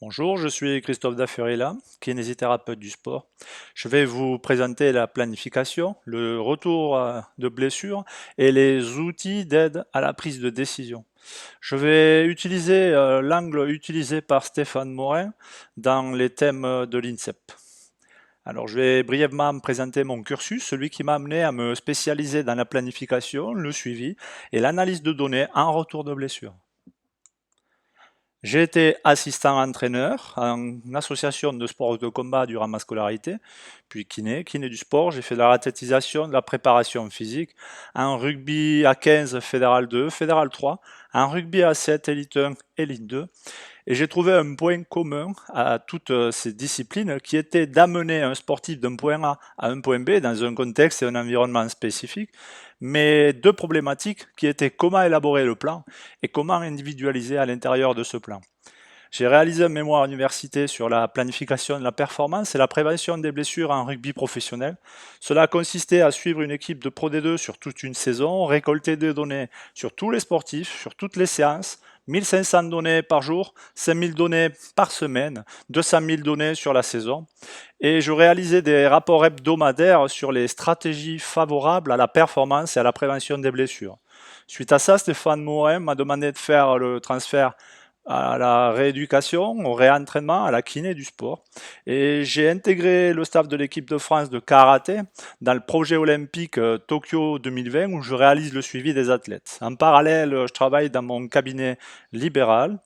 Bonjour, je suis Christophe Dafurilla, kinésithérapeute du sport. Je vais vous présenter la planification, le retour de blessure et les outils d'aide à la prise de décision. Je vais utiliser l'angle utilisé par Stéphane Morin dans les thèmes de l'INSEP. Alors, je vais brièvement me présenter mon cursus, celui qui m'a amené à me spécialiser dans la planification, le suivi et l'analyse de données en retour de blessure. J'ai été assistant entraîneur en association de sport de combat durant ma scolarité, puis kiné du sport. J'ai fait de la athlétisation, de la préparation physique, en rugby à 15, fédéral 2, fédéral 3, en rugby à 7, élite 1, élite 2. Et j'ai trouvé un point commun à toutes ces disciplines qui était d'amener un sportif d'un point A à un point B dans un contexte et un environnement spécifique, mais deux problématiques qui étaient comment élaborer le plan et comment individualiser à l'intérieur de ce plan. J'ai réalisé un mémoire à l'université sur la planification de la performance et la prévention des blessures en rugby professionnel. Cela a consisté à suivre une équipe de Pro D2 sur toute une saison, récolter des données sur tous les sportifs, sur toutes les séances, 1500 données par jour, 5000 données par semaine, 200 000 données sur la saison. Et je réalisais des rapports hebdomadaires sur les stratégies favorables à la performance et à la prévention des blessures. Suite à ça, Stéphane Morin m'a demandé de faire le transfert à la rééducation, au réentraînement, à la kiné du sport. Et j'ai intégré le staff de l'équipe de France de karaté dans le projet olympique Tokyo 2020 où je réalise le suivi des athlètes. En parallèle, je travaille dans mon cabinet libéral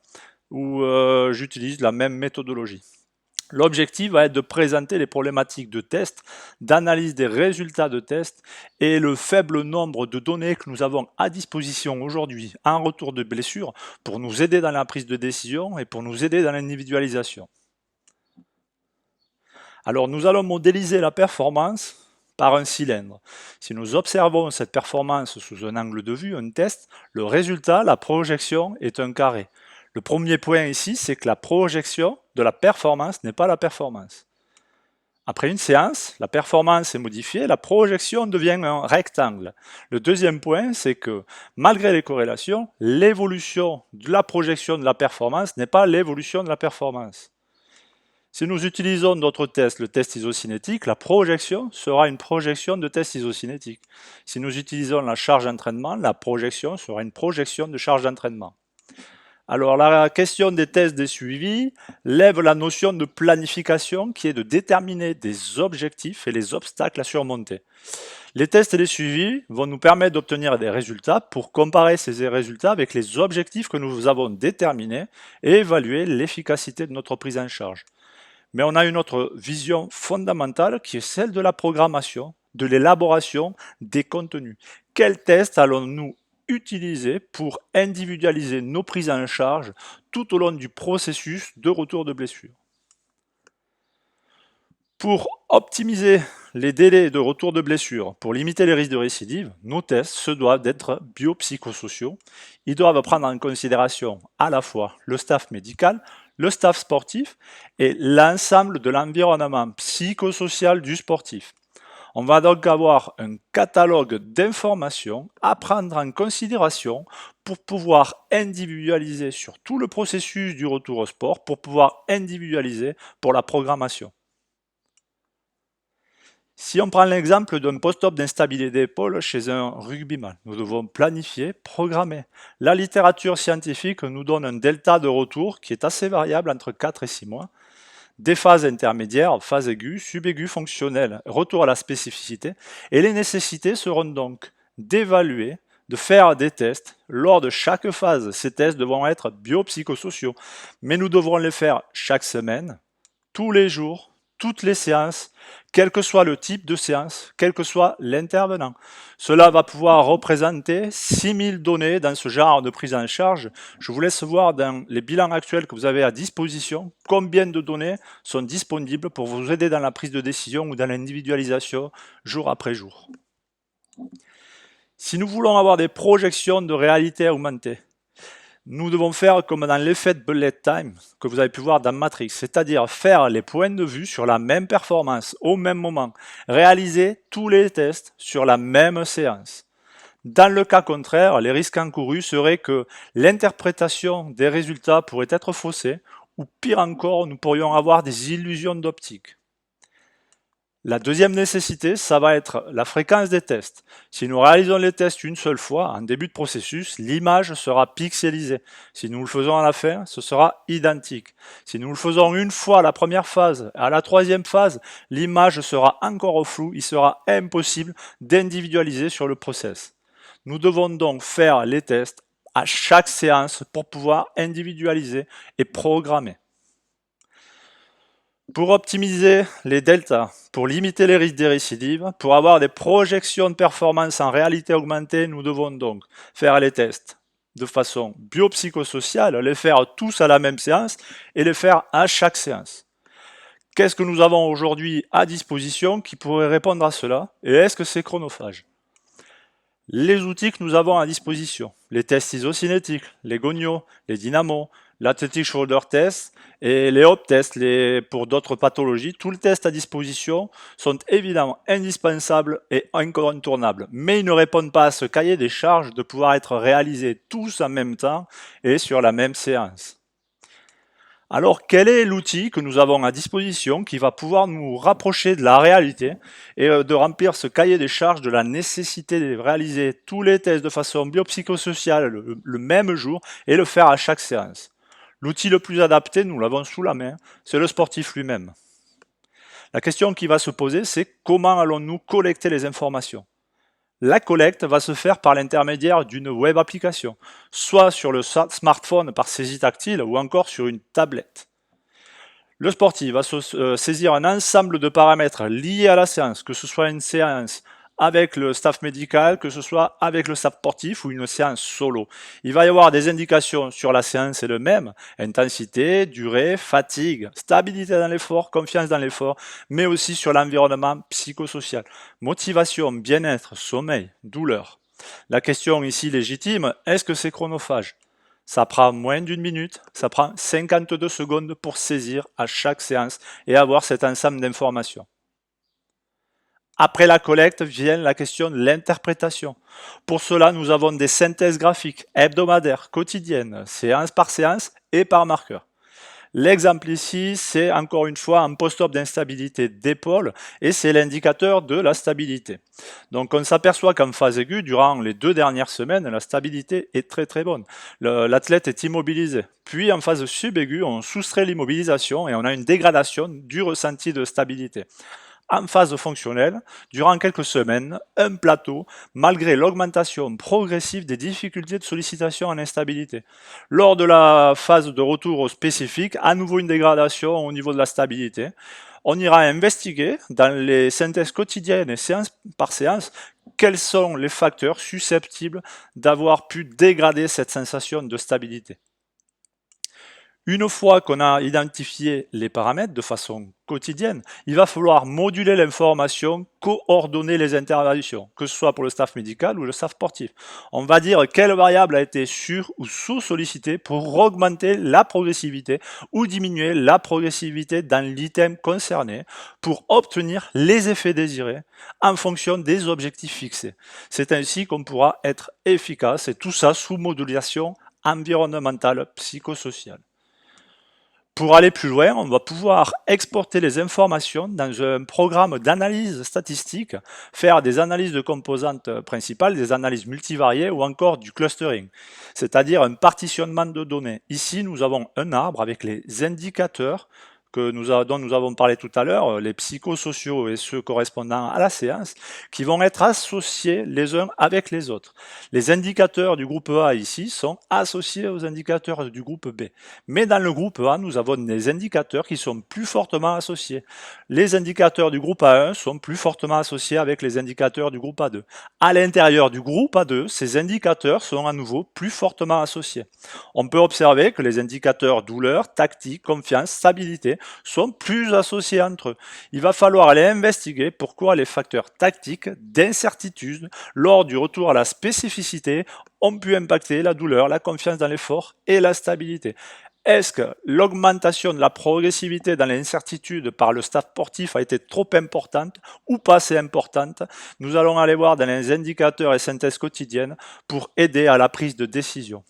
où j'utilise la même méthodologie. L'objectif va être de présenter les problématiques de test, d'analyse des résultats de test et le faible nombre de données que nous avons à disposition aujourd'hui en retour de blessure pour nous aider dans la prise de décision et pour nous aider dans l'individualisation. Alors nous allons modéliser la performance par un cylindre. Si nous observons cette performance sous un angle de vue, un test, le résultat, la projection, est un carré. Le premier point ici, c'est que la projection de la performance n'est pas la performance. Après une séance, la performance est modifiée, la projection devient un rectangle. Le deuxième point, c'est que malgré les corrélations, l'évolution de la projection de la performance n'est pas l'évolution de la performance. Si nous utilisons d'autres tests, le test isocinétique, la projection sera une projection de test isocinétique. Si nous utilisons la charge d'entraînement, la projection sera une projection de charge d'entraînement. Alors la question des tests des suivis lève la notion de planification qui est de déterminer des objectifs et les obstacles à surmonter. Les tests et les suivis vont nous permettre d'obtenir des résultats pour comparer ces résultats avec les objectifs que nous avons déterminés et évaluer l'efficacité de notre prise en charge. Mais on a une autre vision fondamentale qui est celle de la programmation, de l'élaboration des contenus. Quels tests allons-nous utiliser pour individualiser nos prises en charge tout au long du processus de retour de blessure? Pour optimiser les délais de retour de blessure, pour limiter les risques de récidive, nos tests se doivent d'être biopsychosociaux. Ils doivent prendre en considération à la fois le staff médical, le staff sportif et l'ensemble de l'environnement psychosocial du sportif. On va donc avoir un catalogue d'informations à prendre en considération pour pouvoir individualiser sur tout le processus du retour au sport, pour pouvoir individualiser pour la programmation. Si on prend l'exemple d'un post-op d'instabilité d'épaule chez un rugbyman, nous devons planifier, programmer. La littérature scientifique nous donne un delta de retour qui est assez variable entre 4 et 6 mois. Des phases intermédiaires, phase aiguë, subaiguë fonctionnelle, retour à la spécificité. Et les nécessités seront donc d'évaluer, de faire des tests lors de chaque phase. Ces tests devront être biopsychosociaux, mais nous devrons les faire chaque semaine, tous les jours, toutes les séances, quel que soit le type de séance, quel que soit l'intervenant. Cela va pouvoir représenter 6000 données dans ce genre de prise en charge. Je vous laisse voir dans les bilans actuels que vous avez à disposition combien de données sont disponibles pour vous aider dans la prise de décision ou dans l'individualisation jour après jour. Si nous voulons avoir des projections de réalité augmentée, nous devons faire comme dans l'effet de bullet time que vous avez pu voir dans Matrix, c'est-à-dire faire les points de vue sur la même performance au même moment, réaliser tous les tests sur la même séance. Dans le cas contraire, les risques encourus seraient que l'interprétation des résultats pourrait être faussée ou pire encore, nous pourrions avoir des illusions d'optique. La deuxième nécessité, ça va être la fréquence des tests. Si nous réalisons les tests une seule fois, en début de processus, l'image sera pixelisée. Si nous le faisons à la fin, ce sera identique. Si nous le faisons une fois à la première phase, à la troisième phase, l'image sera encore floue, il sera impossible d'individualiser sur le process. Nous devons donc faire les tests à chaque séance pour pouvoir individualiser et programmer. Pour optimiser les deltas, pour limiter les risques des récidives, pour avoir des projections de performance en réalité augmentée, nous devons donc faire les tests de façon biopsychosociale, les faire tous à la même séance et les faire à chaque séance. Qu'est-ce que nous avons aujourd'hui à disposition qui pourrait répondre à cela et est-ce que c'est chronophage? Les outils que nous avons à disposition, les tests isocinétiques, les gonios, les dynamos, l'Athletic Shoulder Test et les HOP tests pour d'autres pathologies, tous les tests à disposition sont évidemment indispensables et incontournables, mais ils ne répondent pas à ce cahier des charges de pouvoir être réalisés tous en même temps et sur la même séance. Alors, quel est l'outil que nous avons à disposition qui va pouvoir nous rapprocher de la réalité et de remplir ce cahier des charges de la nécessité de réaliser tous les tests de façon biopsychosociale le même jour et le faire à chaque séance? L'outil le plus adapté, nous l'avons sous la main, c'est le sportif lui-même. La question qui va se poser, c'est comment allons-nous collecter les informations? La collecte va se faire par l'intermédiaire d'une web application, soit sur le smartphone par saisie tactile ou encore sur une tablette. Le sportif va saisir un ensemble de paramètres liés à la séance, que ce soit une séance avec le staff médical, que ce soit avec le staff sportif ou une séance solo. Il va y avoir des indications sur la séance elle-même, intensité, durée, fatigue, stabilité dans l'effort, confiance dans l'effort, mais aussi sur l'environnement psychosocial, motivation, bien-être, sommeil, douleur. La question ici légitime, est-ce que c'est chronophage? Ça prend moins d'une minute, ça prend 52 secondes pour saisir à chaque séance et avoir cet ensemble d'informations. Après la collecte vient la question de l'interprétation. Pour cela, nous avons des synthèses graphiques hebdomadaires, quotidiennes, séance par séance et par marqueur. L'exemple ici, c'est encore une fois un post-op d'instabilité d'épaule et c'est l'indicateur de la stabilité. Donc on s'aperçoit qu'en phase aiguë, durant les 2 dernières semaines, la stabilité est très bonne. L'athlète est immobilisé. Puis en phase subaiguë, on soustrait l'immobilisation et on a une dégradation du ressenti de stabilité. En phase fonctionnelle, durant quelques semaines, un plateau, malgré l'augmentation progressive des difficultés de sollicitation en instabilité. Lors de la phase de retour au spécifique, à nouveau une dégradation au niveau de la stabilité. On ira investiguer dans les synthèses quotidiennes et séance par séance quels sont les facteurs susceptibles d'avoir pu dégrader cette sensation de stabilité. Une fois qu'on a identifié les paramètres de façon quotidienne, il va falloir moduler l'information, coordonner les interventions, que ce soit pour le staff médical ou le staff sportif. On va dire quelle variable a été sur ou sous-sollicitée pour augmenter la progressivité ou diminuer la progressivité dans l'item concerné pour obtenir les effets désirés en fonction des objectifs fixés. C'est ainsi qu'on pourra être efficace et tout ça sous modulation environnementale psychosociale. Pour aller plus loin, on va pouvoir exporter les informations dans un programme d'analyse statistique, faire des analyses de composantes principales, des analyses multivariées ou encore du clustering, c'est-à-dire un partitionnement de données. Ici, nous avons un arbre avec les indicateurs dont nous avons parlé tout à l'heure, les psychosociaux et ceux correspondant à la séance, qui vont être associés les uns avec les autres. Les indicateurs du groupe A ici sont associés aux indicateurs du groupe B. Mais dans le groupe A, nous avons des indicateurs qui sont plus fortement associés. Les indicateurs du groupe A1 sont plus fortement associés avec les indicateurs du groupe A2. À l'intérieur du groupe A2, ces indicateurs sont à nouveau plus fortement associés. On peut observer que les indicateurs douleur, tactique, confiance, stabilité sont plus associés entre eux. Il va falloir aller investiguer pourquoi les facteurs tactiques d'incertitude lors du retour à la spécificité ont pu impacter la douleur, la confiance dans l'effort et la stabilité. Est-ce que l'augmentation de la progressivité dans l'incertitude par le staff sportif a été trop importante ou pas assez importante? Nous allons aller voir dans les indicateurs et synthèses quotidiennes pour aider à la prise de décision.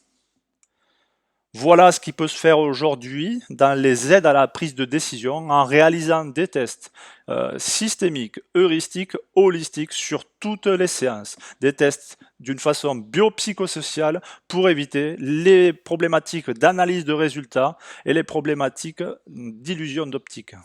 Voilà ce qui peut se faire aujourd'hui dans les aides à la prise de décision en réalisant des tests systémiques, heuristiques, holistiques sur toutes les séances. Des tests d'une façon biopsychosociale pour éviter les problématiques d'analyse de résultats et les problématiques d'illusion d'optique.